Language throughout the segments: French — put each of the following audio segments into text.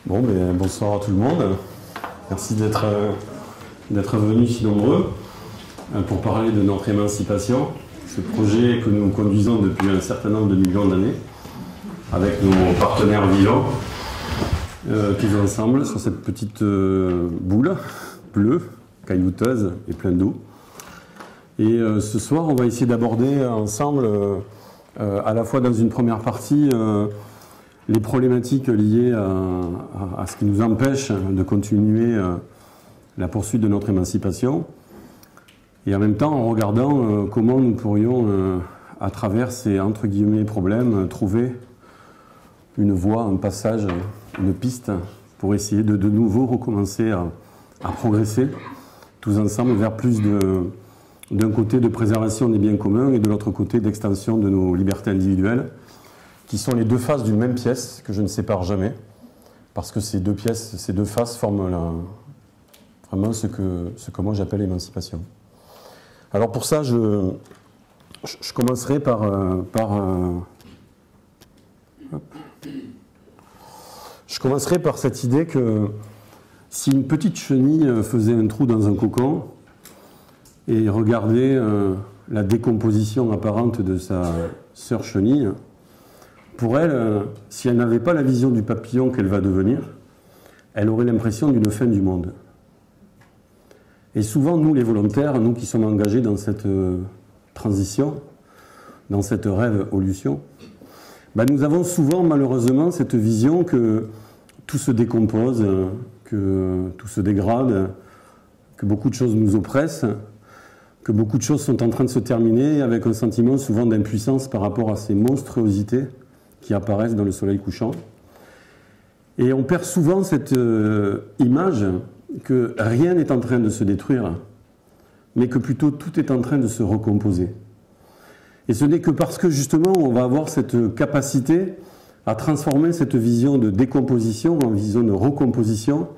Bon, bonsoir à tout le monde. Merci d'être venus si nombreux pour parler de notre émancipation, ce projet que nous conduisons depuis un certain nombre de millions d'années avec nos partenaires vivants qui vivent ensemble sur cette petite boule bleue, caillouteuse et pleine d'eau. Et ce soir, on va essayer d'aborder ensemble, à la fois dans une première partie, les problématiques liées à ce qui nous empêche de continuer la poursuite de notre émancipation, et en même temps en regardant comment nous pourrions, à travers ces entre guillemets problèmes, trouver une voie, un passage, une piste pour essayer de nouveau recommencer à progresser tous ensemble vers plus d'un côté de préservation des biens communs et de l'autre côté d'extension de nos libertés individuelles, qui sont les deux faces d'une même pièce que je ne sépare jamais, parce que ces deux pièces, ces deux faces forment vraiment ce que moi j'appelle l'émancipation. Alors pour ça, je commencerai par cette idée que si une petite chenille faisait un trou dans un cocon et regardait la décomposition apparente de sa sœur chenille, pour elle, si elle n'avait pas la vision du papillon qu'elle va devenir, elle aurait l'impression d'une fin du monde. Et souvent, nous les volontaires, nous qui sommes engagés dans cette transition, dans cette rêve-olution, nous avons souvent malheureusement cette vision que tout se décompose, que tout se dégrade, que beaucoup de choses nous oppressent, que beaucoup de choses sont en train de se terminer avec un sentiment souvent d'impuissance par rapport à ces monstruosités qui apparaissent dans le soleil couchant. Et on perd souvent cette image que rien n'est en train de se détruire, mais que plutôt tout est en train de se recomposer. Et ce n'est que parce que justement on va avoir cette capacité à transformer cette vision de décomposition en vision de recomposition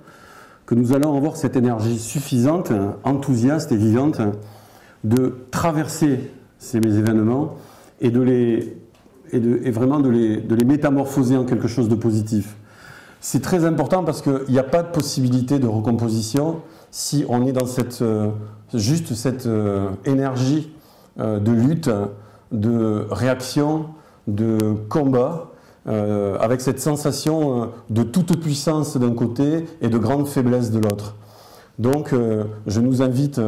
que nous allons avoir cette énergie suffisante, enthousiaste et vivante de traverser ces événements et vraiment de les métamorphoser en quelque chose de positif. C'est très important parce qu'il n'y a pas de possibilité de recomposition si on est dans cette énergie de lutte, de réaction, de combat, avec cette sensation de toute puissance d'un côté et de grande faiblesse de l'autre. Donc je nous invite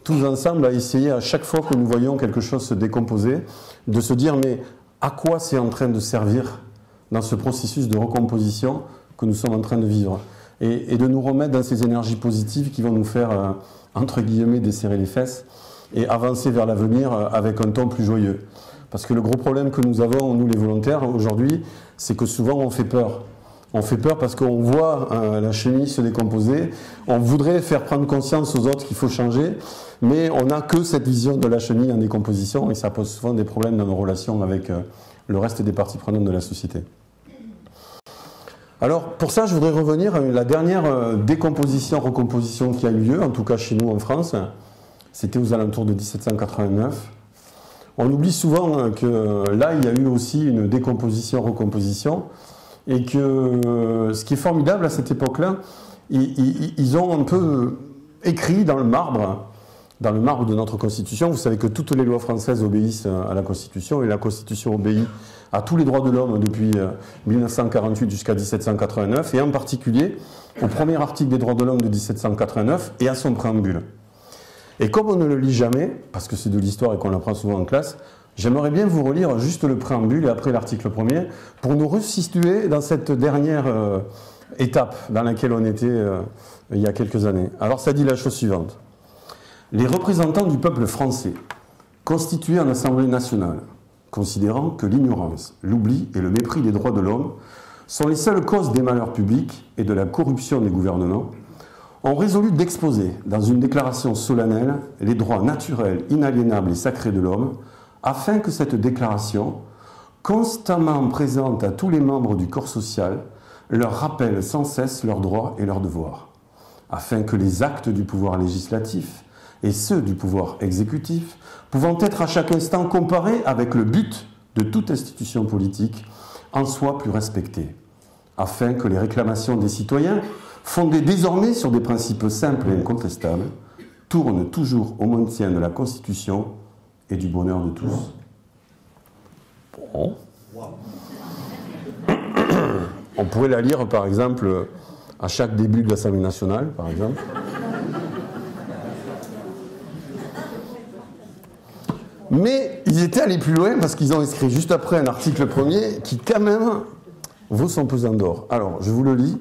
tous ensemble à essayer à chaque fois que nous voyons quelque chose se décomposer, de se dire mais à quoi c'est en train de servir dans ce processus de recomposition que nous sommes en train de vivre, et de nous remettre dans ces énergies positives qui vont nous faire, entre guillemets, desserrer les fesses et avancer vers l'avenir avec un ton plus joyeux. Parce que le gros problème que nous avons, nous les volontaires, aujourd'hui, c'est que souvent on fait peur. On fait peur parce qu'on voit la chenille se décomposer, on voudrait faire prendre conscience aux autres qu'il faut changer, mais on n'a que cette vision de la chenille en décomposition et ça pose souvent des problèmes dans nos relations avec le reste des parties prenantes de la société. Alors pour ça, je voudrais revenir à la dernière décomposition-recomposition qui a eu lieu, en tout cas chez nous en France, c'était aux alentours de 1789. On oublie souvent que là, il y a eu aussi une décomposition-recomposition, et que ce qui est formidable à cette époque-là, ils ont un peu écrit dans le marbre de notre Constitution. Vous savez que toutes les lois françaises obéissent à la Constitution, et la Constitution obéit à tous les droits de l'homme depuis 1948 jusqu'à 1789, et en particulier au premier article des droits de l'homme de 1789 et à son préambule. Et comme on ne le lit jamais, parce que c'est de l'histoire et qu'on l'apprend souvent en classe, j'aimerais bien vous relire juste le préambule et après l'article premier pour nous resituer dans cette dernière étape dans laquelle on était il y a quelques années. Alors ça dit la chose suivante. Les représentants du peuple français, constitués en Assemblée nationale, considérant que l'ignorance, l'oubli et le mépris des droits de l'homme sont les seules causes des malheurs publics et de la corruption des gouvernements, ont résolu d'exposer dans une déclaration solennelle les droits naturels, inaliénables et sacrés de l'homme, afin que cette déclaration, constamment présente à tous les membres du corps social, leur rappelle sans cesse leurs droits et leurs devoirs, afin que les actes du pouvoir législatif et ceux du pouvoir exécutif, pouvant être à chaque instant comparés avec le but de toute institution politique, en soient plus respectés, afin que les réclamations des citoyens, fondées désormais sur des principes simples et incontestables, tournent toujours au maintien de la Constitution et du bonheur de tous. Bon. On pourrait la lire, par exemple, à chaque début de l'Assemblée nationale, par exemple. Mais ils étaient allés plus loin parce qu'ils ont inscrit juste après un article premier qui, quand même, vaut son pesant d'or. Alors, je vous le lis.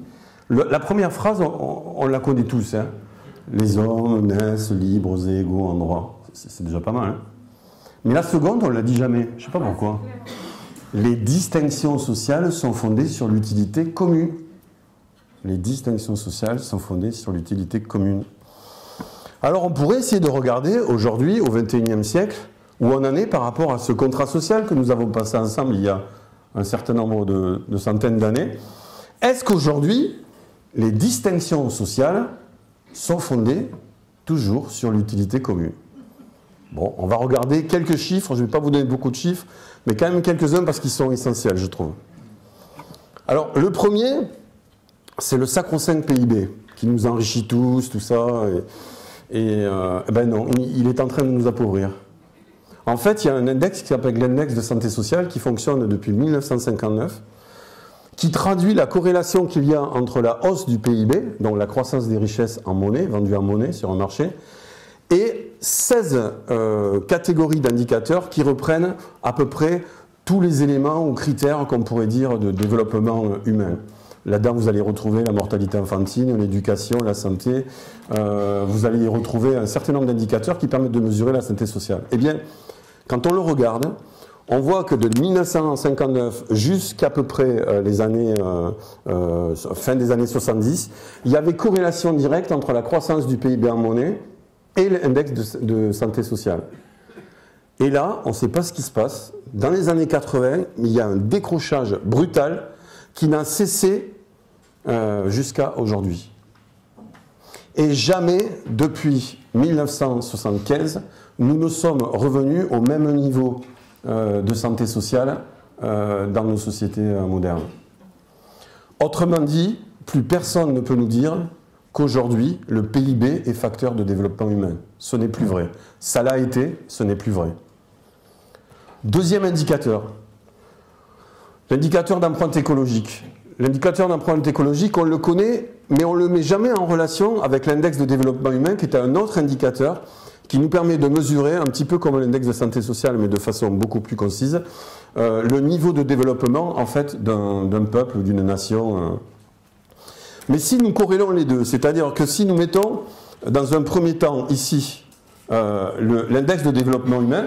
La première phrase, on la connaît tous. Hein. Les hommes naissent libres et égaux en droit. C'est déjà pas mal. Hein. Mais la seconde, on ne la dit jamais. Je ne sais pas pourquoi. Les distinctions sociales sont fondées sur l'utilité commune. Les distinctions sociales sont fondées sur l'utilité commune. Alors, on pourrait essayer de regarder aujourd'hui, au XXIe siècle, où on en est par rapport à ce contrat social que nous avons passé ensemble il y a un certain nombre de centaines d'années. Est-ce qu'aujourd'hui, les distinctions sociales sont fondées toujours sur l'utilité commune? Bon, on va regarder quelques chiffres, je ne vais pas vous donner beaucoup de chiffres, mais quand même quelques-uns parce qu'ils sont essentiels, je trouve. Alors, le premier, c'est le sacro-saint PIB, qui nous enrichit tous, tout ça, ben non, il est en train de nous appauvrir. En fait, il y a un index qui s'appelle l'index de santé sociale qui fonctionne depuis 1959, qui traduit la corrélation qu'il y a entre la hausse du PIB, donc la croissance des richesses en monnaie, vendues en monnaie sur un marché, et 16 catégories d'indicateurs qui reprennent à peu près tous les éléments ou critères qu'on pourrait dire de développement humain. Là-dedans, vous allez retrouver la mortalité infantile, l'éducation, la santé. Vous allez y retrouver un certain nombre d'indicateurs qui permettent de mesurer la santé sociale. Eh bien, quand on le regarde, on voit que de 1959 jusqu'à peu près les années, fin des années 70, il y avait corrélation directe entre la croissance du PIB en monnaie et l'index de santé sociale. Et là, on ne sait pas ce qui se passe. Dans les années 80, il y a un décrochage brutal qui n'a cessé jusqu'à aujourd'hui. Et jamais, depuis 1975, nous ne sommes revenus au même niveau de santé sociale dans nos sociétés modernes. Autrement dit, plus personne ne peut nous dire qu'aujourd'hui, le PIB est facteur de développement humain. Ce n'est plus vrai. Ça l'a été, ce n'est plus vrai. Deuxième indicateur. L'indicateur d'empreinte écologique. L'indicateur d'empreinte écologique, on le connaît, mais on ne le met jamais en relation avec l'index de développement humain, qui est un autre indicateur qui nous permet de mesurer, un petit peu comme l'index de santé sociale, mais de façon beaucoup plus concise, le niveau de développement en fait, d'un peuple ou d'une nation. Mais si nous corrélons les deux, c'est-à-dire que si nous mettons dans un premier temps ici l'index de développement humain,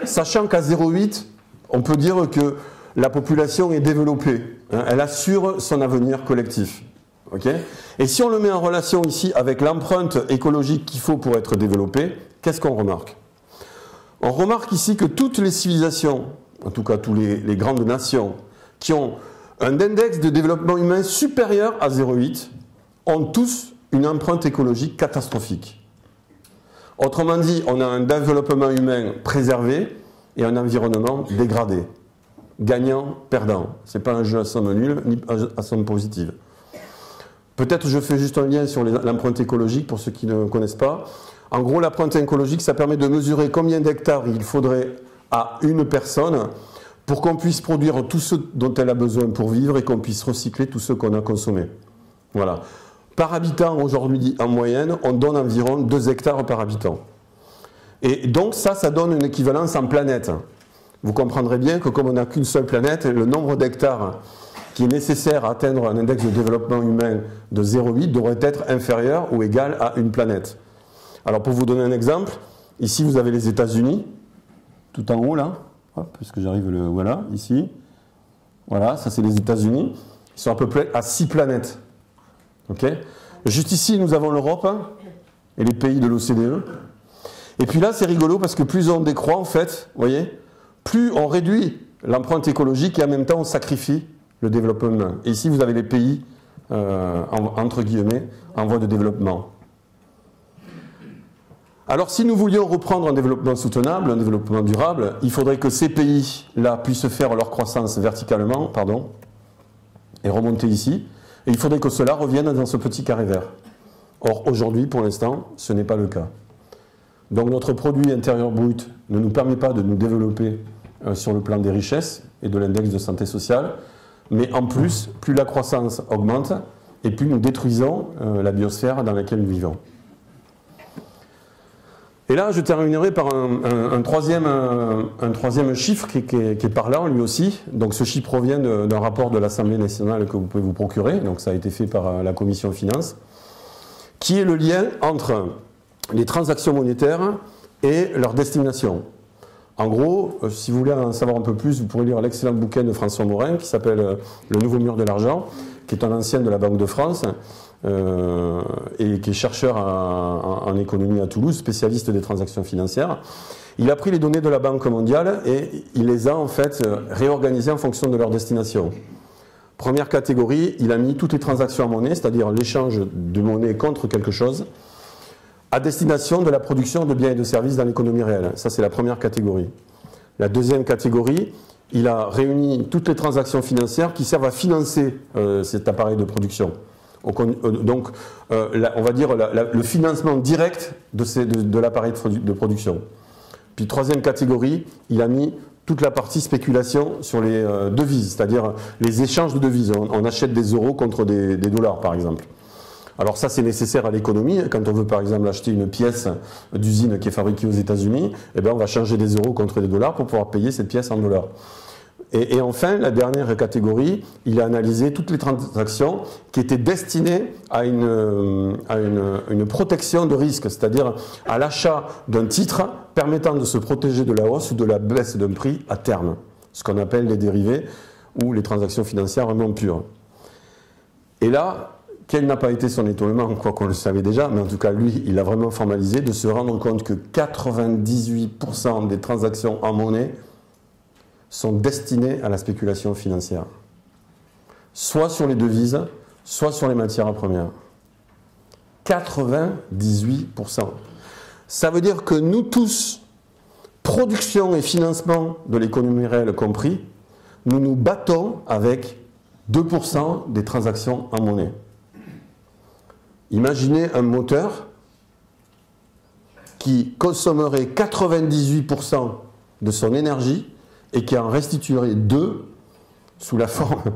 sachant qu'à 0,8, on peut dire que la population est développée, hein, elle assure son avenir collectif. Okay. Et si on le met en relation ici avec l'empreinte écologique qu'il faut pour être développé, qu'est-ce qu'on remarque? On remarque ici que toutes les civilisations, en tout cas toutes les grandes nations, qui ont un index de développement humain supérieur à 0,8, ont tous une empreinte écologique catastrophique. Autrement dit, on a un développement humain préservé et un environnement dégradé. Gagnant-perdant. Ce n'est pas un jeu à somme nulle, ni à somme positive. Peut-être je fais juste un lien sur l'empreinte écologique pour ceux qui ne connaissent pas. En gros, l'empreinte écologique, ça permet de mesurer combien d'hectares il faudrait à une personne pour qu'on puisse produire tout ce dont elle a besoin pour vivre et qu'on puisse recycler tout ce qu'on a consommé. Voilà. Par habitant, aujourd'hui, en moyenne, on donne environ 2 hectares par habitant. Et donc ça donne une équivalence en planète. Vous comprendrez bien que comme on n'a qu'une seule planète, le nombre d'hectares qui est nécessaire à atteindre un index de développement humain de 0,8 devrait être inférieur ou égal à une planète. Alors pour vous donner un exemple, ici vous avez les États-Unis, tout en haut là, puisque j'arrive voilà, ici. Voilà, ça c'est les États-Unis. Ils sont à peu près à 6 planètes. Okay. Juste ici, nous avons l'Europe et les pays de l'OCDE. Et puis là, c'est rigolo parce que plus on décroît, en fait, vous voyez, plus on réduit l'empreinte écologique et en même temps on sacrifie le développement humain. Et ici, vous avez les pays, entre guillemets, en voie de développement. Alors, si nous voulions reprendre un développement soutenable, un développement durable, il faudrait que ces pays-là puissent faire leur croissance verticalement, et remonter ici. Et il faudrait que cela revienne dans ce petit carré vert. Or, aujourd'hui, pour l'instant, ce n'est pas le cas. Donc notre produit intérieur brut ne nous permet pas de nous développer sur le plan des richesses et de l'index de santé sociale, mais en plus, plus la croissance augmente et plus nous détruisons la biosphère dans laquelle nous vivons. Et là, je terminerai par un troisième chiffre qui est parlant lui aussi. Donc ce chiffre provient d'un rapport de l'Assemblée nationale que vous pouvez vous procurer, donc ça a été fait par la Commission Finances, qui est le lien entre les transactions monétaires et leur destination. En gros, si vous voulez en savoir un peu plus, vous pourrez lire l'excellent bouquin de François Morin qui s'appelle « Le nouveau mur de l'argent », qui est un ancien de la Banque de France et qui est chercheur en économie à Toulouse, spécialiste des transactions financières. Il a pris les données de la Banque mondiale et il les a en fait réorganisées en fonction de leur destination. Première catégorie, il a mis toutes les transactions en monnaie, c'est-à-dire l'échange de monnaie contre quelque chose, à destination de la production de biens et de services dans l'économie réelle. Ça, c'est la première catégorie. La deuxième catégorie, il a réuni toutes les transactions financières qui servent à financer cet appareil de production. Donc, on va dire le financement direct de l'appareil de production. Puis, troisième catégorie, il a mis toute la partie spéculation sur les devises, c'est-à-dire les échanges de devises. On achète des euros contre des dollars, par exemple. Alors ça, c'est nécessaire à l'économie. Quand on veut, par exemple, acheter une pièce d'usine qui est fabriquée aux États-Unis, eh bien, on va changer des euros contre des dollars pour pouvoir payer cette pièce en dollars. Et enfin, la dernière catégorie, il a analysé toutes les transactions qui étaient destinées à une protection de risque, c'est-à-dire à l'achat d'un titre permettant de se protéger de la hausse ou de la baisse d'un prix à terme, ce qu'on appelle les dérivés ou les transactions financières vraiment pures. Et là, quel n'a pas été son étonnement, quoi qu'on le savait déjà, mais en tout cas, lui, il a vraiment formalisé, de se rendre compte que 98% des transactions en monnaie sont destinées à la spéculation financière. Soit sur les devises, soit sur les matières premières. 98%. Ça veut dire que nous tous, production et financement de l'économie réelle compris, nous nous battons avec 2% des transactions en monnaie. Imaginez un moteur qui consommerait 98% de son énergie et qui en restituerait 2 sous la forme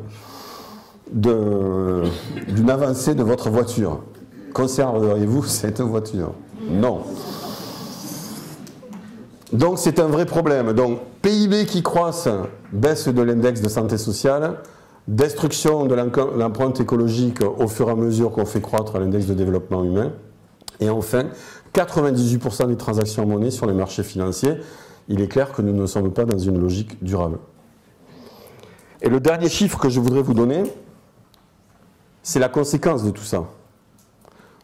d'une avancée de votre voiture. Conserveriez-vous cette voiture? Non. Donc c'est un vrai problème. Donc PIB qui croisse, baisse de l'index de santé sociale, destruction de l'empreinte écologique au fur et à mesure qu'on fait croître l'index de développement humain. Et enfin, 98% des transactions en monnaie sur les marchés financiers. Il est clair que nous ne sommes pas dans une logique durable. Et le dernier chiffre que je voudrais vous donner, c'est la conséquence de tout ça.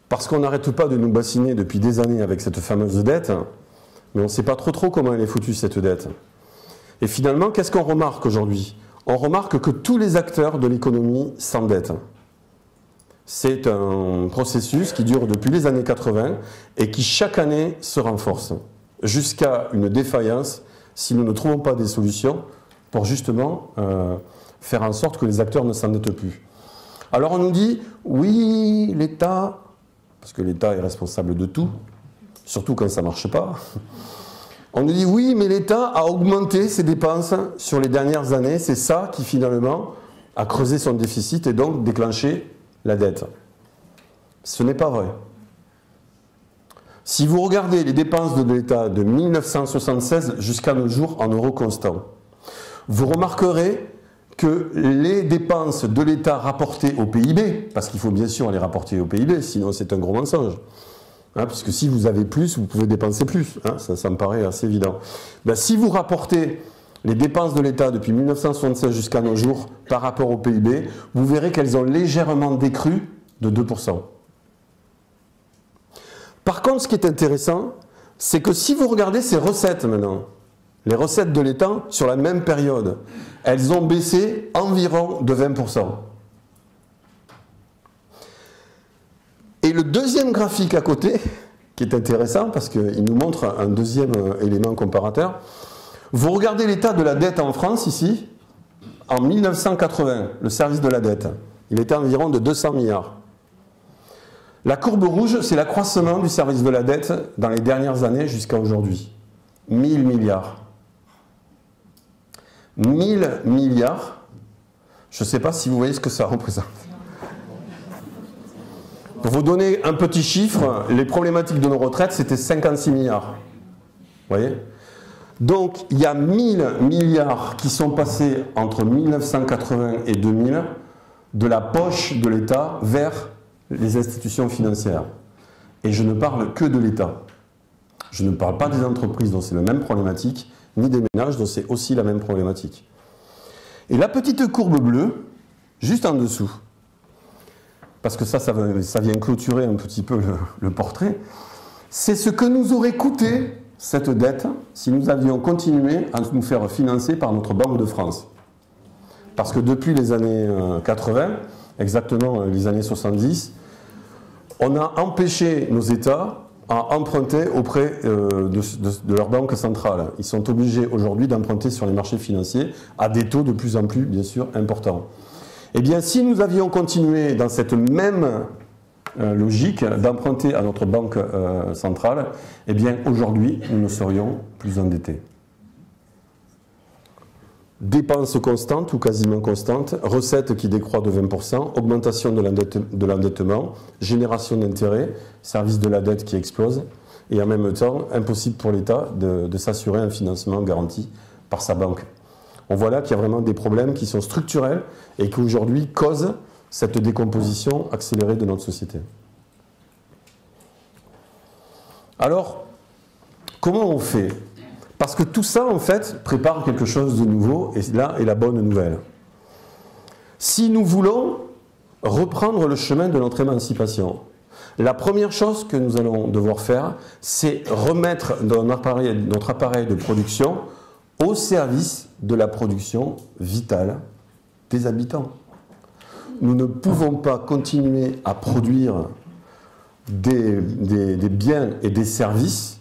Parce qu'on n'arrête pas de nous bassiner depuis des années avec cette fameuse dette, mais on ne sait pas trop comment elle est foutue, cette dette. Et finalement, qu'est-ce qu'on remarque aujourd'hui? On remarque que tous les acteurs de l'économie s'endettent. C'est un processus qui dure depuis les années 80 et qui chaque année se renforce, jusqu'à une défaillance si nous ne trouvons pas des solutions pour justement faire en sorte que les acteurs ne s'endettent plus. Alors on nous dit, oui, l'État, parce que l'État est responsable de tout, surtout quand ça ne marche pas, on nous dit, oui, mais l'État a augmenté ses dépenses sur les dernières années, c'est ça qui finalement a creusé son déficit et donc déclenché la dette. Ce n'est pas vrai. Si vous regardez les dépenses de l'État de 1976 jusqu'à nos jours en euros constants, vous remarquerez que les dépenses de l'État rapportées au PIB, parce qu'il faut bien sûr les rapporter au PIB, sinon c'est un gros mensonge, puisque si vous avez plus, vous pouvez dépenser plus, ça me paraît assez évident. Ben, si vous rapportez les dépenses de l'État depuis 1976 jusqu'à nos jours par rapport au PIB, vous verrez qu'elles ont légèrement décru de 2%. Par contre, ce qui est intéressant, c'est que si vous regardez ces recettes maintenant, les recettes de l'État sur la même période, elles ont baissé environ de 20%. Et le deuxième graphique à côté, qui est intéressant parce qu'il nous montre un deuxième élément comparateur, vous regardez l'état de la dette en France ici, en 1980, le service de la dette, il était environ de 200 milliards. La courbe rouge, c'est l'accroissement du service de la dette dans les dernières années jusqu'à aujourd'hui. 1000 milliards. 1000 milliards, je ne sais pas si vous voyez ce que ça représente. Pour vous donner un petit chiffre, les problématiques de nos retraites, c'était 56 milliards. Vous voyez? Donc, il y a 1000 milliards qui sont passés entre 1980 et 2000 de la poche de l'État vers les institutions financières. Et je ne parle que de l'État. Je ne parle pas des entreprises dont c'est la même problématique, ni des ménages dont c'est aussi la même problématique. Et la petite courbe bleue, juste en dessous, parce que ça vient clôturer un petit peu le portrait, c'est ce que nous aurait coûté cette dette si nous avions continué à nous faire financer par notre Banque de France. Parce que depuis les années 80, exactement les années 70, on a empêché nos États à emprunter auprès de leur banque centrale. Ils sont obligés aujourd'hui d'emprunter sur les marchés financiers à des taux de plus en plus, bien sûr, importants. Eh bien, si nous avions continué dans cette même logique d'emprunter à notre banque centrale, eh bien, aujourd'hui, nous ne serions plus endettés. Dépenses constantes ou quasiment constantes, recettes qui décroît de 20%, augmentation de l'endettement, génération d'intérêts, service de la dette qui explose, et en même temps, impossible pour l'État de s'assurer un financement garanti par sa banque. On voit là qu'il y a vraiment des problèmes qui sont structurels et qui aujourd'hui causent cette décomposition accélérée de notre société. Alors, comment on fait ? Parce que tout ça, en fait, prépare quelque chose de nouveau, et là est la bonne nouvelle. Si nous voulons reprendre le chemin de notre émancipation, la première chose que nous allons devoir faire, c'est remettre notre appareil de production au service de la production vitale des habitants. Nous ne pouvons pas continuer à produire des biens et des services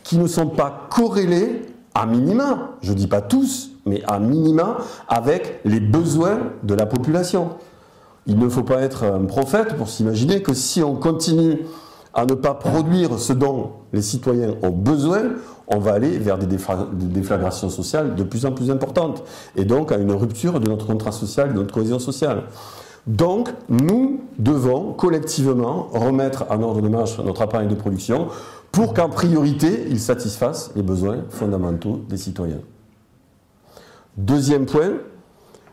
qui ne sont pas corrélés à minima, je ne dis pas tous, mais à minima avec les besoins de la population. Il ne faut pas être un prophète pour s'imaginer que si on continue à ne pas produire ce dont les citoyens ont besoin, on va aller vers des déflagrations sociales de plus en plus importantes et donc à une rupture de notre contrat social, de notre cohésion sociale. Donc, nous devons collectivement remettre en ordre de marche notre appareil de production pour qu'en priorité, il satisfasse les besoins fondamentaux des citoyens. Deuxième point,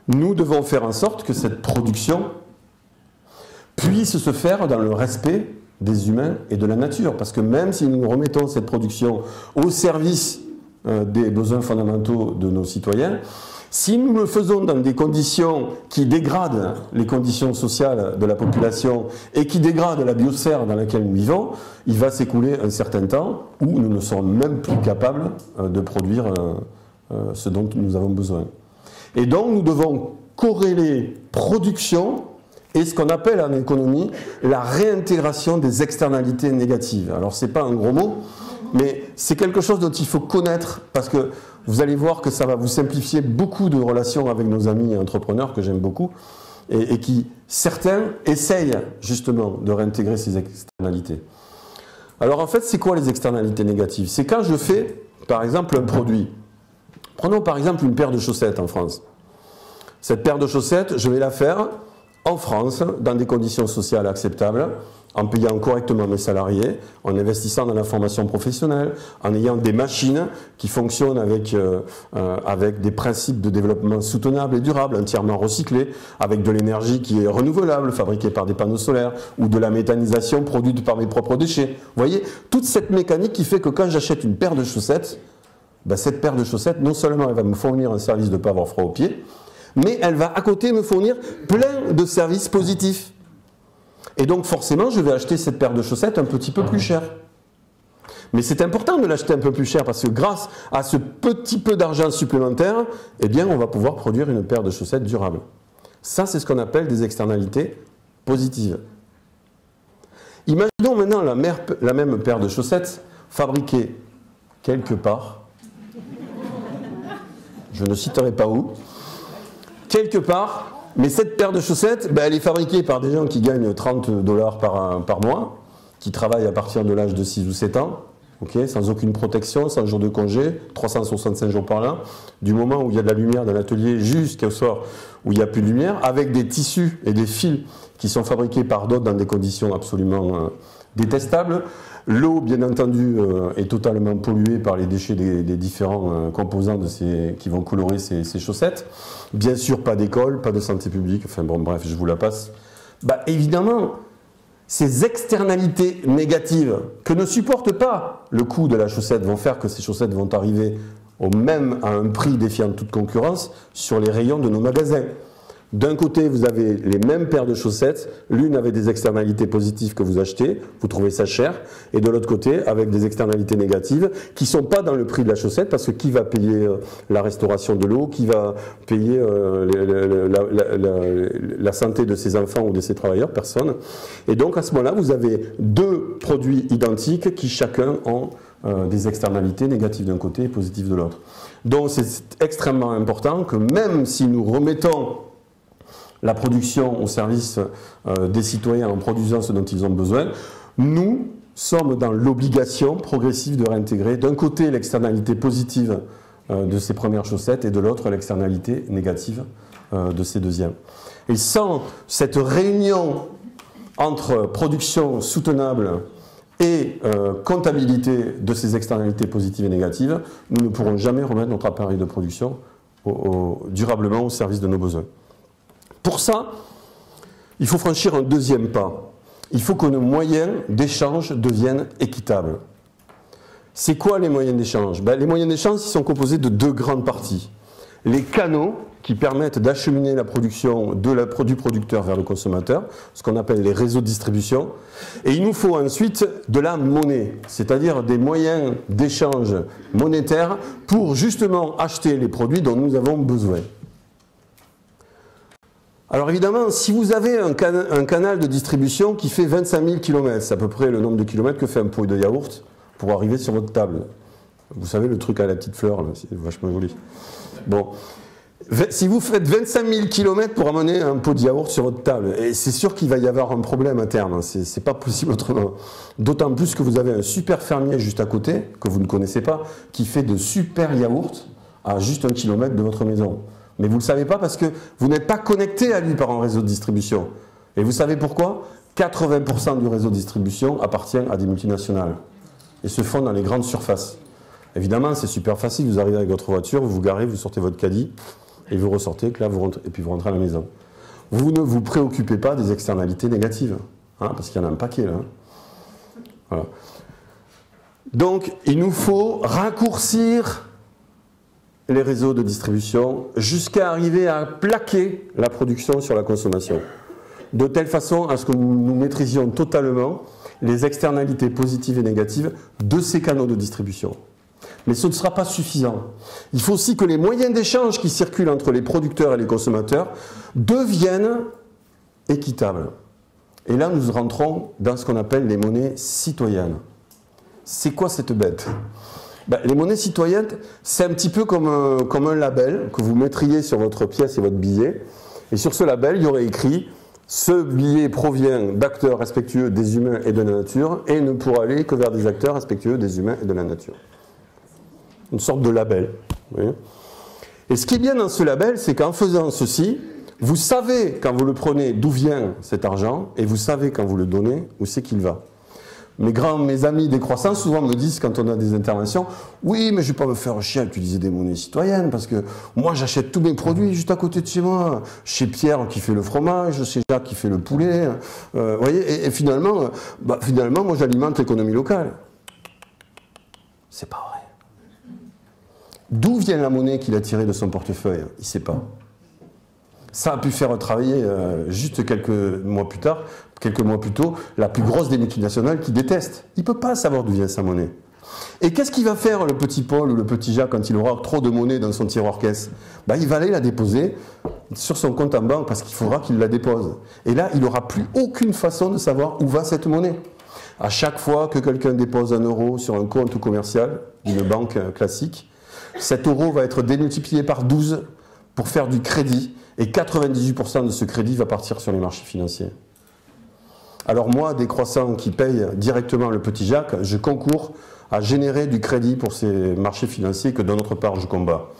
nous devons faire en sorte que cette production puisse se faire dans le respect des humains et de la nature. Parce que même si nous remettons cette production au service des besoins fondamentaux de nos citoyens, si nous le faisons dans des conditions qui dégradent les conditions sociales de la population et qui dégradent la biosphère dans laquelle nous vivons, il va s'écouler un certain temps où nous ne serons même plus capables de produire ce dont nous avons besoin. Et donc nous devons corréler production et ce qu'on appelle en économie la réintégration des externalités négatives. Alors ce n'est pas un gros mot, mais c'est quelque chose dont il faut connaître parce que vous allez voir que ça va vous simplifier beaucoup de relations avec nos amis entrepreneurs que j'aime beaucoup et qui, certains, essayent justement de réintégrer ces externalités. Alors en fait, c'est quoi les externalités négatives? C'est quand je fais, par exemple, un produit. Prenons par exemple une paire de chaussettes en France. Cette paire de chaussettes, je vais la faire en France, dans des conditions sociales acceptables, en payant correctement mes salariés, en investissant dans la formation professionnelle, en ayant des machines qui fonctionnent avec des principes de développement soutenable et durable, entièrement recyclés, avec de l'énergie qui est renouvelable, fabriquée par des panneaux solaires, ou de la méthanisation produite par mes propres déchets. Vous voyez, toute cette mécanique qui fait que quand j'achète une paire de chaussettes, ben cette paire de chaussettes, non seulement elle va me fournir un service de ne pas avoir froid aux pieds, mais elle va à côté me fournir plein de services positifs. Et donc forcément, je vais acheter cette paire de chaussettes un petit peu plus cher. Mais c'est important de l'acheter un peu plus cher parce que grâce à ce petit peu d'argent supplémentaire, eh bien, on va pouvoir produire une paire de chaussettes durable. Ça, c'est ce qu'on appelle des externalités positives. Imaginons maintenant la même paire de chaussettes fabriquée quelque part, je ne citerai pas où, quelque part, mais cette paire de chaussettes, ben, elle est fabriquée par des gens qui gagnent 30 $ par mois, qui travaillent à partir de l'âge de 6 ou 7 ans, okay, sans aucune protection, sans jour de congé, 365 jours par là, du moment où il y a de la lumière dans l'atelier jusqu'au soir où il n'y a plus de lumière, avec des tissus et des fils qui sont fabriqués par d'autres dans des conditions absolument détestables. L'eau, bien entendu, est totalement polluée par les déchets des différents composants qui vont colorer ces chaussettes. Bien sûr, pas d'école, pas de santé publique, enfin bon, bref, je vous la passe. Bah, évidemment, ces externalités négatives que ne supporte pas le coût de la chaussette vont faire que ces chaussettes vont arriver à un prix défiant toute concurrence sur les rayons de nos magasins. D'un côté, vous avez les mêmes paires de chaussettes, l'une avec des externalités positives que vous achetez, vous trouvez ça cher, et de l'autre côté, avec des externalités négatives qui ne sont pas dans le prix de la chaussette, parce que qui va payer la restauration de l'eau, qui va payer la santé de ses enfants ou de ses travailleurs? Personne. Et donc, à ce moment-là, vous avez deux produits identiques qui chacun ont des externalités négatives d'un côté et positives de l'autre. Donc, c'est extrêmement important que même si nous remettons la production au service des citoyens en produisant ce dont ils ont besoin, nous sommes dans l'obligation progressive de réintégrer d'un côté l'externalité positive de ces premières chaussettes et de l'autre l'externalité négative de ces deuxièmes. Et sans cette réunion entre production soutenable et comptabilité de ces externalités positives et négatives, nous ne pourrons jamais remettre notre appareil de production durablement au service de nos besoins. Pour ça, il faut franchir un deuxième pas. Il faut que nos moyens d'échange deviennent équitables. C'est quoi les moyens d'échange? Ben, les moyens d'échange sont composés de deux grandes parties. Les canaux qui permettent d'acheminer la production du producteur vers le consommateur, ce qu'on appelle les réseaux de distribution. Et il nous faut ensuite de la monnaie, c'est-à-dire des moyens d'échange monétaire pour justement acheter les produits dont nous avons besoin. Alors évidemment, si vous avez un canal de distribution qui fait 25 000 km, c'est à peu près le nombre de kilomètres que fait un pot de yaourt pour arriver sur votre table. Vous savez, le truc à la petite fleur, c'est vachement joli. Bon, si vous faites 25 000 km pour amener un pot de yaourt sur votre table, et c'est sûr qu'il va y avoir un problème à terme, c'est pas possible autrement. D'autant plus que vous avez un super fermier juste à côté, que vous ne connaissez pas, qui fait de super yaourts à juste 1 km de votre maison. Mais vous ne le savez pas parce que vous n'êtes pas connecté à lui par un réseau de distribution. Et vous savez pourquoi? 80% du réseau de distribution appartient à des multinationales et se font dans les grandes surfaces. Évidemment, c'est super facile, vous arrivez avec votre voiture, vous vous garez, vous sortez votre caddie et vous ressortez, là, et puis vous rentrez à la maison. Vous ne vous préoccupez pas des externalités négatives, hein, parce qu'il y en a un paquet là. Voilà. Donc, il nous faut raccourcir les réseaux de distribution jusqu'à arriver à plaquer la production sur la consommation, de telle façon à ce que nous maîtrisions totalement les externalités positives et négatives de ces canaux de distribution. Mais ce ne sera pas suffisant. Il faut aussi que les moyens d'échange qui circulent entre les producteurs et les consommateurs deviennent équitables. Et là, nous rentrons dans ce qu'on appelle les monnaies citoyennes. C'est quoi cette bête? Ben, les monnaies citoyennes, c'est un petit peu comme un label que vous mettriez sur votre pièce et votre billet. Et sur ce label, il y aurait écrit « Ce billet provient d'acteurs respectueux des humains et de la nature et ne pourra aller que vers des acteurs respectueux des humains et de la nature. » Une sorte de label. Vous voyez ? Et ce qui est bien dans ce label, c'est qu'en faisant ceci, vous savez quand vous le prenez d'où vient cet argent et vous savez quand vous le donnez où c'est qu'il va. Mes amis décroissants souvent me disent quand on a des interventions « Oui, mais je ne vais pas me faire chier à utiliser des monnaies citoyennes parce que moi j'achète tous mes produits juste à côté de chez moi. Chez Pierre qui fait le fromage, chez Jacques qui fait le poulet. Voyez, et finalement, moi j'alimente l'économie locale. » C'est pas vrai. D'où vient la monnaie qu'il a tirée de son portefeuille? Il ne sait pas. Ça a pu faire travailler juste quelques mois plus tôt, la plus grosse des multinationales qui déteste. Il ne peut pas savoir d'où vient sa monnaie. Et qu'est-ce qu'il va faire le petit Paul ou le petit Jacques quand il aura trop de monnaie dans son tiroir caisse? Ben, il va aller la déposer sur son compte en banque parce qu'il faudra qu'il la dépose. Et là, il n'aura plus aucune façon de savoir où va cette monnaie. À chaque fois que quelqu'un dépose 1 euro sur un compte commercial d'une banque classique, cet euro va être démultiplié par 12 pour faire du crédit. Et 98% de ce crédit va partir sur les marchés financiers. Alors moi, décroissant qui paye directement le petit Jacques, je concours à générer du crédit pour ces marchés financiers que de notre part je combats.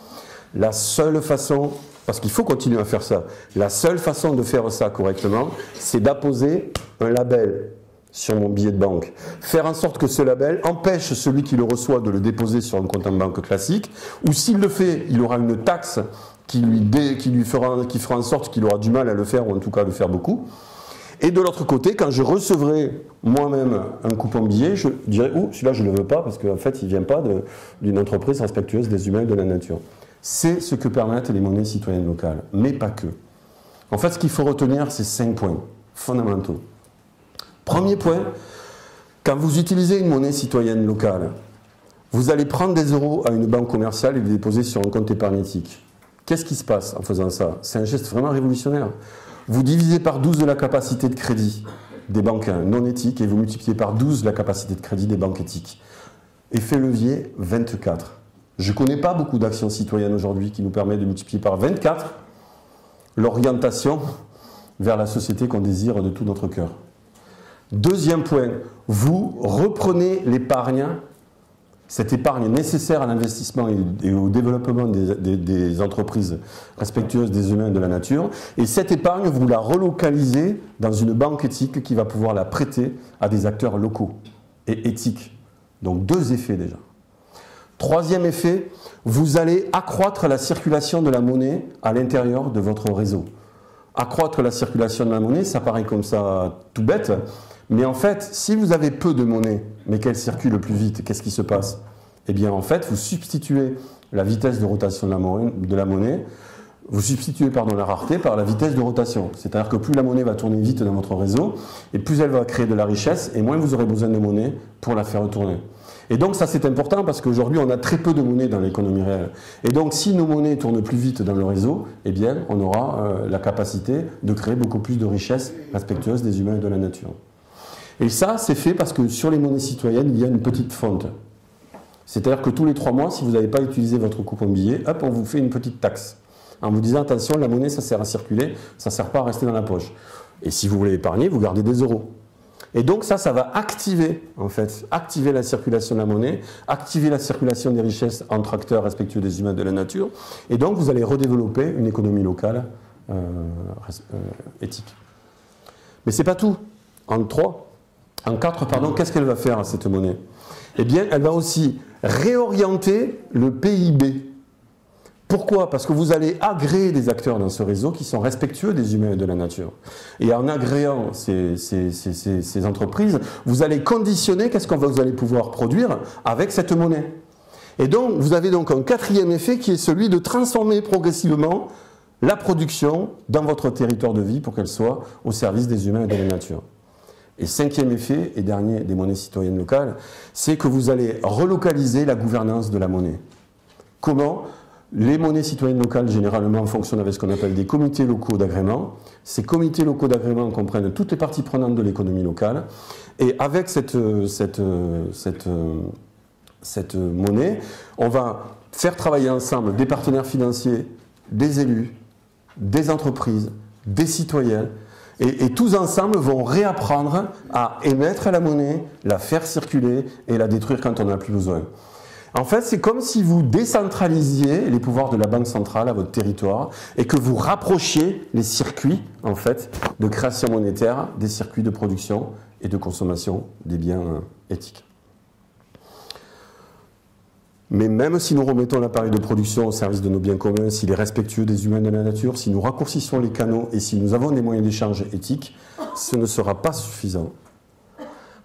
La seule façon, parce qu'il faut continuer à faire ça, la seule façon de faire ça correctement, c'est d'apposer un label sur mon billet de banque. Faire en sorte que ce label empêche celui qui le reçoit de le déposer sur un compte en banque classique, ou s'il le fait, il aura une taxe qui fera en sorte qu'il aura du mal à le faire, ou en tout cas à le faire beaucoup. Et de l'autre côté, quand je recevrai moi-même un coupon billet, je dirai « Oh, celui-là je ne le veux pas parce qu'en fait il ne vient pas d'une entreprise respectueuse des humains et de la nature ». C'est ce que permettent les monnaies citoyennes locales, mais pas que. En fait, ce qu'il faut retenir, c'est 5 points fondamentaux. Premier point, quand vous utilisez une monnaie citoyenne locale, vous allez prendre des euros à une banque commerciale et les déposer sur un compte épargnétique. Qu'est-ce qui se passe en faisant ça? C'est un geste vraiment révolutionnaire. Vous divisez par 12 la capacité de crédit des banques non éthiques et vous multipliez par 12 la capacité de crédit des banques éthiques. Effet levier 24. Je ne connais pas beaucoup d'actions citoyennes aujourd'hui qui nous permettent de multiplier par 24 l'orientation vers la société qu'on désire de tout notre cœur. Deuxième point, vous reprenez l'épargne, cette épargne nécessaire à l'investissement et au développement des entreprises respectueuses des humains et de la nature, et cette épargne, vous la relocalisez dans une banque éthique qui va pouvoir la prêter à des acteurs locaux et éthiques. Donc 2 effets déjà. Troisième effet, vous allez accroître la circulation de la monnaie à l'intérieur de votre réseau. Accroître la circulation de la monnaie, ça paraît comme ça tout bête, mais en fait, si vous avez peu de monnaie, mais qu'elle circule le plus vite, qu'est-ce qui se passe? Eh bien, en fait, vous substituez la vitesse de rotation de la monnaie, vous substituez la rareté par la vitesse de rotation. C'est-à-dire que plus la monnaie va tourner vite dans votre réseau, et plus elle va créer de la richesse, et moins vous aurez besoin de monnaie pour la faire retourner. Et donc ça c'est important parce qu'aujourd'hui on a très peu de monnaie dans l'économie réelle. Et donc si nos monnaies tournent plus vite dans le réseau, eh bien on aura la capacité de créer beaucoup plus de richesses respectueuses des humains et de la nature. Et ça c'est fait parce que sur les monnaies citoyennes il y a une petite fonte. C'est-à-dire que tous les 3 mois, si vous n'avez pas utilisé votre coupon billet, hop, on vous fait une petite taxe. En vous disant attention, la monnaie ça sert à circuler, ça ne sert pas à rester dans la poche. Et si vous voulez épargner, vous gardez des euros. Et donc ça va activer, en fait, activer la circulation de la monnaie, activer la circulation des richesses entre acteurs respectueux des humains et de la nature, et donc vous allez redévelopper une économie locale éthique. Mais ce n'est pas tout. En 4, qu'est-ce qu'elle va faire, cette monnaie? Eh bien, elle va aussi réorienter le PIB. Pourquoi? Parce que vous allez agréer des acteurs dans ce réseau qui sont respectueux des humains et de la nature. Et en agréant ces entreprises, vous allez conditionner qu'est-ce que vous allez pouvoir produire avec cette monnaie. Et donc, vous avez donc un 4e effet qui est celui de transformer progressivement la production dans votre territoire de vie pour qu'elle soit au service des humains et de la nature. Et 5e effet, et dernier des monnaies citoyennes locales, c'est que vous allez relocaliser la gouvernance de la monnaie. Comment? Les monnaies citoyennes locales, généralement, fonctionnent avec ce qu'on appelle des comités locaux d'agrément. Ces comités locaux d'agrément comprennent toutes les parties prenantes de l'économie locale. Et avec cette monnaie, on va faire travailler ensemble des partenaires financiers, des élus, des entreprises, des citoyens. Et tous ensemble vont réapprendre à émettre la monnaie, la faire circuler et la détruire quand on n'en a plus besoin. En fait, c'est comme si vous décentralisiez les pouvoirs de la Banque centrale à votre territoire et que vous rapprochiez les circuits, en fait, de création monétaire des circuits de production et de consommation des biens éthiques. Mais même si nous remettons l'appareil de production au service de nos biens communs, s'il est respectueux des humains et de la nature, si nous raccourcissons les canaux et si nous avons des moyens d'échange éthiques, ce ne sera pas suffisant.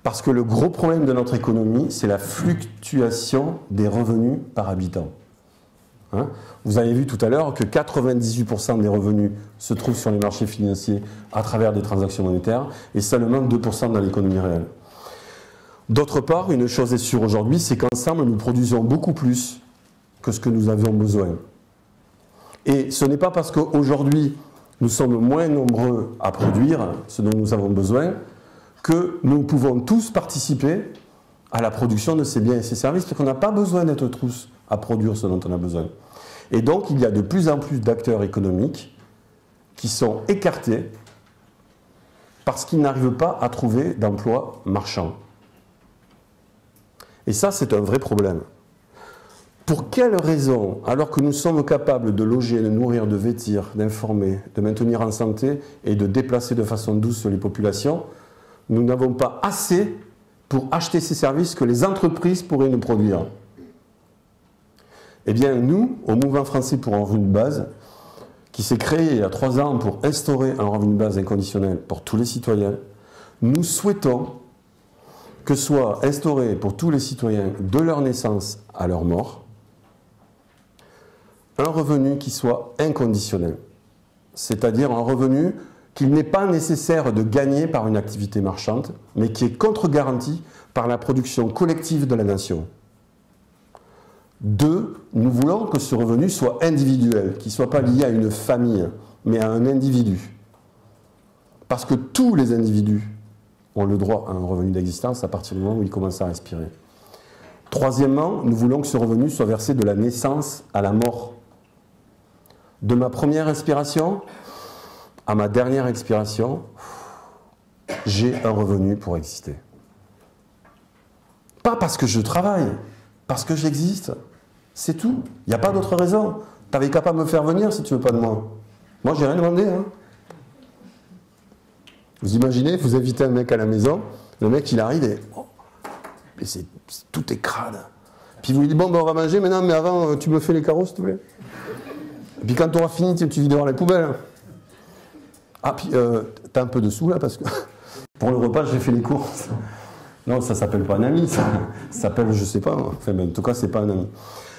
Parce que le gros problème de notre économie, c'est la fluctuation des revenus par habitant. Vous avez vu tout à l'heure que 98% des revenus se trouvent sur les marchés financiers à travers des transactions monétaires et seulement 2% dans l'économie réelle. D'autre part, une chose est sûre aujourd'hui, c'est qu'ensemble, nous produisons beaucoup plus que ce que nous avions besoin. Et ce n'est pas parce qu'aujourd'hui, nous sommes moins nombreux à produire ce dont nous avons besoin que nous pouvons tous participer à la production de ces biens et ces services, parce qu'on n'a pas besoin d'être tous à produire ce dont on a besoin. Et donc, il y a de plus en plus d'acteurs économiques qui sont écartés parce qu'ils n'arrivent pas à trouver d'emploi marchand. Et ça, c'est un vrai problème. Pour quelles raisons, alors que nous sommes capables de loger, de nourrir, de vêtir, d'informer, de maintenir en santé et de déplacer de façon douce les populations, nous n'avons pas assez pour acheter ces services que les entreprises pourraient nous produire? Eh bien, nous, au Mouvement français pour un revenu de base, qui s'est créé il y a 3 ans pour instaurer un revenu de base inconditionnel pour tous les citoyens, nous souhaitons que soit instauré pour tous les citoyens de leur naissance à leur mort, un revenu qui soit inconditionnel, c'est-à-dire un revenu qu'il n'est pas nécessaire de gagner par une activité marchande, mais qui est contre-garanti par la production collective de la nation. 2, nous voulons que ce revenu soit individuel, qu'il ne soit pas lié à une famille, mais à un individu. Parce que tous les individus ont le droit à un revenu d'existence à partir du moment où ils commencent à respirer. 3, nous voulons que ce revenu soit versé de la naissance à la mort. De ma première inspiration à ma dernière expiration, j'ai un revenu pour exister. Pas parce que je travaille, parce que j'existe. C'est tout. Il n'y a pas d'autre raison. Tu avais qu'à pas me faire venir si tu veux pas de moi. Moi, j'ai rien demandé. Hein. Vous imaginez, vous invitez un mec à la maison, le mec, il arrive et... Oh, tout est crade. Puis vous lui dites, bon, ben, on va manger maintenant, mais avant, tu me fais les carreaux, s'il te plaît. Et puis quand tu auras fini, tu vides voir les poubelles. Ah, puis t'as un peu de sous là, parce que pour le repas, j'ai fait les courses. Non, ça s'appelle pas un ami, ça s'appelle, je sais pas, enfin, en tout cas, c'est pas un ami.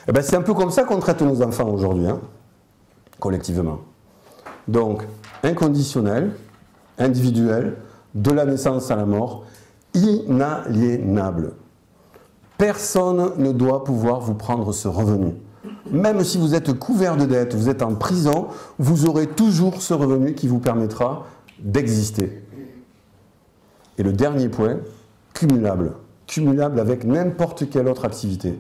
Eh ben, c'est un peu comme ça qu'on traite nos enfants aujourd'hui, hein, collectivement. Donc, inconditionnel, individuel, de la naissance à la mort, inaliénable. Personne ne doit pouvoir vous prendre ce revenu. Même si vous êtes couvert de dettes, vous êtes en prison, vous aurez toujours ce revenu qui vous permettra d'exister. Et le dernier point, cumulable. Cumulable avec n'importe quelle autre activité.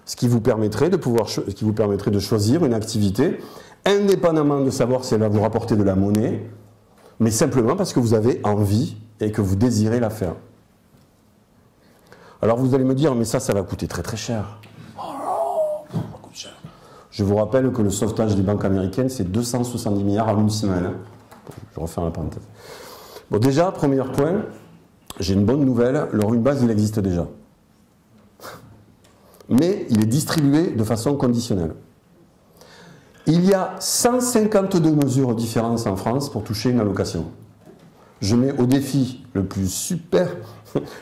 Ce qui vous permettrait de choisir une activité indépendamment de savoir si elle va vous rapporter de la monnaie, mais simplement parce que vous avez envie et que vous désirez la faire. Alors vous allez me dire, mais ça va coûter très très cher. Je vous rappelle que le sauvetage des banques américaines, c'est 270 milliards en une semaine. Hein. Je referme la parenthèse. Bon, déjà, premier point, j'ai une bonne nouvelle, le revenu de base, il existe déjà. Mais il est distribué de façon conditionnelle. Il y a 152 mesures différentes en France pour toucher une allocation. Je mets au défi le plus super,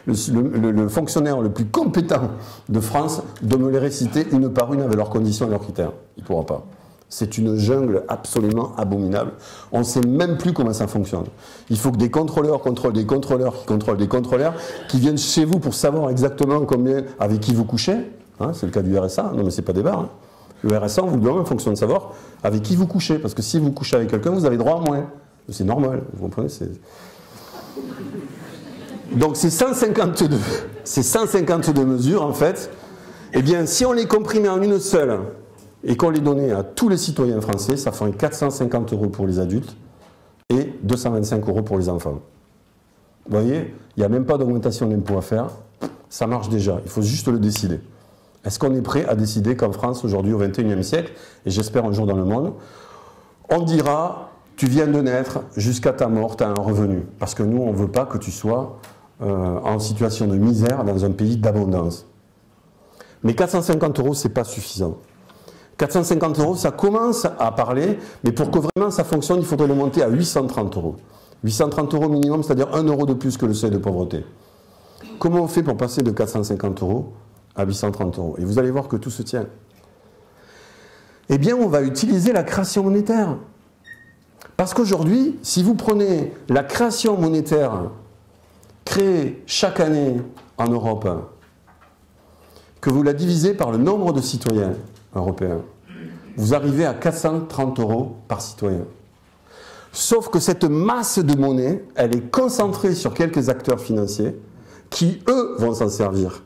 le fonctionnaire le plus compétent de France de me les réciter une par une avec leurs conditions et leurs critères. Il ne pourra pas. C'est une jungle absolument abominable. On ne sait même plus comment ça fonctionne. Il faut que des contrôleurs contrôlent des contrôleurs qui contrôlent des contrôleurs qui viennent chez vous pour savoir exactement combien, avec qui vous couchez. Hein, c'est le cas du RSA. Non mais c'est pas des barres. Hein. Le RSA, on vous demande en fonction de savoir avec qui vous couchez. Parce que si vous couchez avec quelqu'un, vous avez droit à moins. C'est normal. Vous comprenez? Donc ces 152 mesures, en fait, eh bien, si on les comprimait en une seule et qu'on les donnait à tous les citoyens français, ça ferait 450 € pour les adultes et 225 € pour les enfants. Vous voyez, il n'y a même pas d'augmentation d'impôt à faire, ça marche déjà, il faut juste le décider. Est-ce qu'on est prêt à décider qu'en France, aujourd'hui au XXIe siècle, et j'espère un jour dans le monde, on dira, tu viens de naître, jusqu'à ta mort, tu as un revenu. Parce que nous, on ne veut pas que tu sois en situation de misère dans un pays d'abondance. Mais 450 €, ce n'est pas suffisant. 450 €, ça commence à parler, mais pour que vraiment ça fonctionne, il faudrait le monter à 830 €. 830 € minimum, c'est-à-dire 1 € de plus que le seuil de pauvreté. Comment on fait pour passer de 450 € à 830 €? Et vous allez voir que tout se tient. Eh bien, on va utiliser la création monétaire. Parce qu'aujourd'hui, si vous prenez la création monétaire créée chaque année en Europe, que vous la divisez par le nombre de citoyens européens, vous arrivez à 430 € par citoyen. Sauf que cette masse de monnaie, elle est concentrée sur quelques acteurs financiers qui, eux, vont s'en servir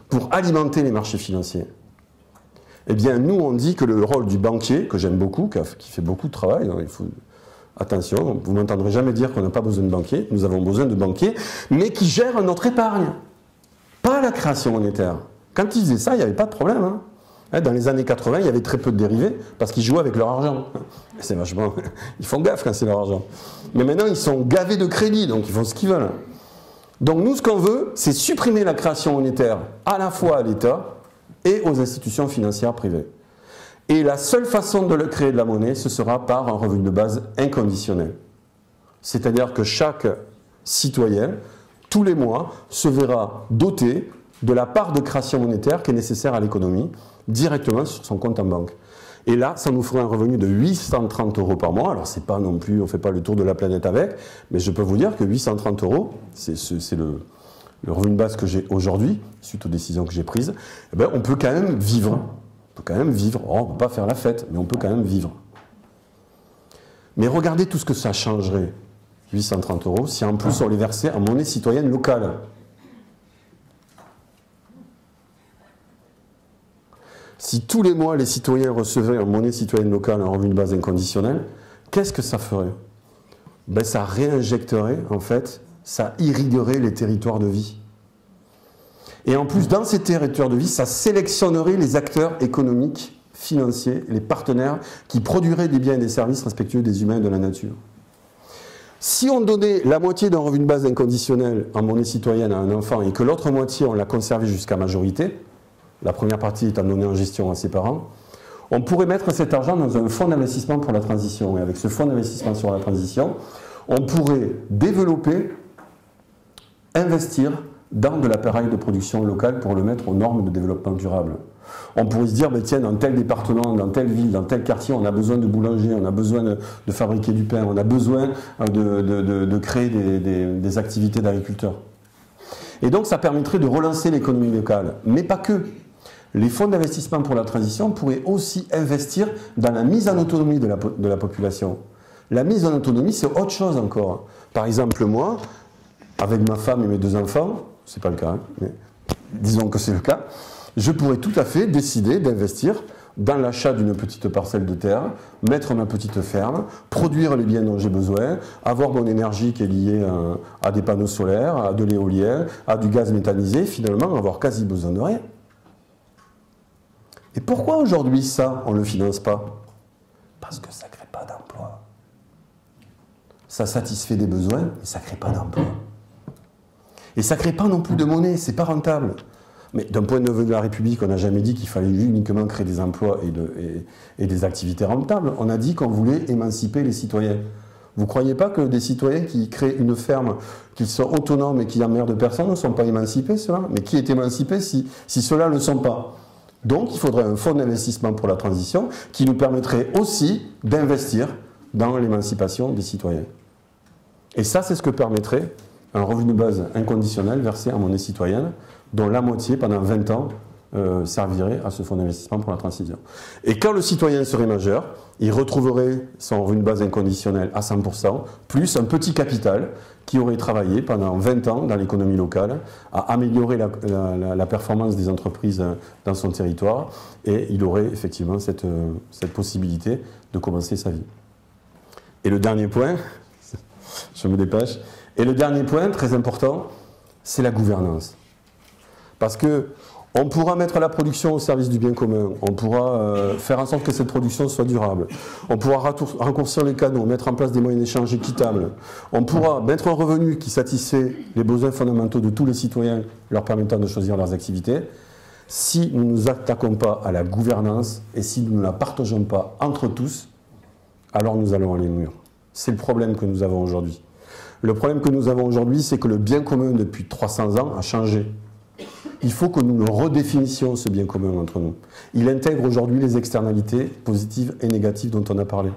pour alimenter les marchés financiers. Eh bien, nous, on dit que le rôle du banquier, que j'aime beaucoup, qui fait beaucoup de travail, hein, Attention, vous ne m'entendrez jamais dire qu'on n'a pas besoin de banquiers, nous avons besoin de banquiers, mais qui gèrent notre épargne, pas la création monétaire. Quand ils faisaient ça, il n'y avait pas de problème. Hein. Dans les années 80, il y avait très peu de dérivés, parce qu'ils jouaient avec leur argent. C'est vachement... Ils font gaffe quand c'est leur argent. Mais maintenant, ils sont gavés de crédit, donc ils font ce qu'ils veulent. Donc nous, ce qu'on veut, c'est supprimer la création monétaire à la fois à l'État et aux institutions financières privées. Et la seule façon de créer de la monnaie, ce sera par un revenu de base inconditionnel. C'est-à-dire que chaque citoyen, tous les mois, se verra doté de la part de création monétaire qui est nécessaire à l'économie, directement sur son compte en banque. Et là, ça nous ferait un revenu de 830 € par mois. Alors, c'est pas non plus, on ne fait pas le tour de la planète avec, mais je peux vous dire que 830 €, c'est le revenu de base que j'ai aujourd'hui, suite aux décisions que j'ai prises, eh bien, on peut quand même vivre. On peut quand même vivre. Oh, on ne peut pas faire la fête, mais on peut quand même vivre. Mais regardez tout ce que ça changerait, 830 €, si en plus on les versait en monnaie citoyenne locale. Si tous les mois les citoyens recevaient en monnaie citoyenne locale un revenu de base inconditionnel, qu'est-ce que ça ferait? Ben, ça réinjecterait, en fait, ça irriguerait les territoires de vie. Et en plus, dans ces territoires de vie, ça sélectionnerait les acteurs économiques, financiers, les partenaires qui produiraient des biens et des services respectueux des humains et de la nature. Si on donnait la moitié d'un revenu de base inconditionnel en monnaie citoyenne à un enfant et que l'autre moitié, on l'a conservé jusqu'à majorité, la première partie étant donnée en gestion à ses parents, on pourrait mettre cet argent dans un fonds d'investissement pour la transition. Et avec ce fonds d'investissement sur la transition, on pourrait développer, investir dans de l'appareil de production local pour le mettre aux normes de développement durable. On pourrait se dire, ben tiens, dans tel département, dans telle ville, dans tel quartier, on a besoin de boulangers, on a besoin de fabriquer du pain, on a besoin de créer des activités d'agriculteurs. Et donc ça permettrait de relancer l'économie locale, mais pas que. Les fonds d'investissement pour la transition pourraient aussi investir dans la mise en autonomie de la population. La mise en autonomie, c'est autre chose encore. Par exemple, moi, avec ma femme et mes 2 enfants, c'est pas le cas, hein, mais disons que c'est le cas, je pourrais tout à fait décider d'investir dans l'achat d'une petite parcelle de terre, mettre ma petite ferme, produire les biens dont j'ai besoin, avoir mon énergie qui est liée à des panneaux solaires, à de l'éolien, à du gaz méthanisé, finalement avoir quasi besoin de rien. Et pourquoi aujourd'hui ça, on ne le finance pas? Parce que ça ne crée pas d'emploi. Ça satisfait des besoins, mais ça ne crée pas d'emploi. Et ça ne crée pas non plus de monnaie, c'est pas rentable. Mais d'un point de vue de la République, on n'a jamais dit qu'il fallait uniquement créer des emplois et des activités rentables. On a dit qu'on voulait émanciper les citoyens. Vous ne croyez pas que des citoyens qui créent une ferme, qui sont autonomes et qui emmerdent personne ne sont pas émancipés, ceux-là? Mais qui est émancipé si ceux-là ne le sont pas? Donc il faudrait un fonds d'investissement pour la transition qui nous permettrait aussi d'investir dans l'émancipation des citoyens. Et ça, c'est ce que permettrait un revenu de base inconditionnel versé en monnaie citoyenne, dont la moitié, pendant 20 ans, servirait à ce fonds d'investissement pour la transition. Et quand le citoyen serait majeur, il retrouverait son revenu de base inconditionnel à 100%, plus un petit capital qui aurait travaillé pendant 20 ans dans l'économie locale à améliorer la performance des entreprises dans son territoire, et il aurait effectivement cette possibilité de commencer sa vie. Et le dernier point, je me dépêche, et le dernier point, très important, c'est la gouvernance. Parce que on pourra mettre la production au service du bien commun, on pourra faire en sorte que cette production soit durable, on pourra raccourcir les canaux, mettre en place des moyens d'échange équitables, on pourra mettre un revenu qui satisfait les besoins fondamentaux de tous les citoyens, leur permettant de choisir leurs activités. Si nous ne nous attaquons pas à la gouvernance et si nous ne la partageons pas entre tous, alors nous allons aller au mur. C'est le problème que nous avons aujourd'hui. Le problème que nous avons aujourd'hui, c'est que le bien commun depuis 300 ans a changé. Il faut que nous le redéfinissions, ce bien commun entre nous. Il intègre aujourd'hui les externalités positives et négatives dont on a parlé.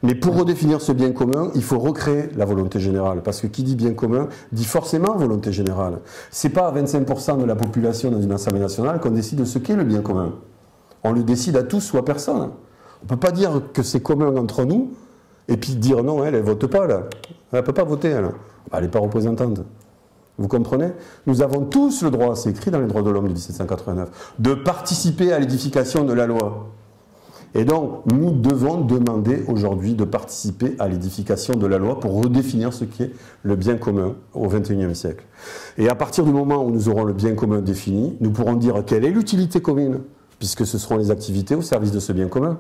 Mais pour redéfinir ce bien commun, il faut recréer la volonté générale. Parce que qui dit bien commun, dit forcément volonté générale. Ce n'est pas à 25% de la population dans une Assemblée nationale qu'on décide de ce qu'est le bien commun. On le décide à tous ou à personne. On ne peut pas dire que c'est commun entre nous, et puis dire non, elle ne vote pas, là. Elle ne peut pas voter, elle. Elle n'est pas représentante. Vous comprenez? Nous avons tous le droit, c'est écrit dans les droits de l'homme de 1789, de participer à l'édification de la loi. Et donc, nous devons demander aujourd'hui de participer à l'édification de la loi pour redéfinir ce qui est le bien commun au XXIe siècle. Et à partir du moment où nous aurons le bien commun défini, nous pourrons dire quelle est l'utilité commune, puisque ce seront les activités au service de ce bien commun.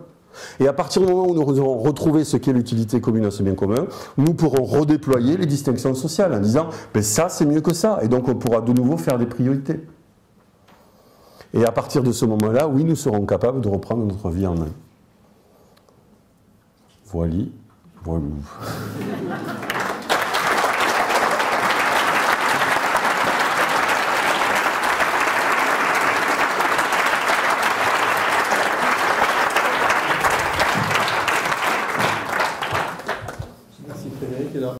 Et à partir du moment où nous aurons retrouvé ce qu'est l'utilité commune à ce bien commun, nous pourrons redéployer les distinctions sociales en disant ben ça c'est mieux que ça, et donc on pourra de nouveau faire des priorités. Et à partir de ce moment-là, oui, nous serons capables de reprendre notre vie en main. Voilà.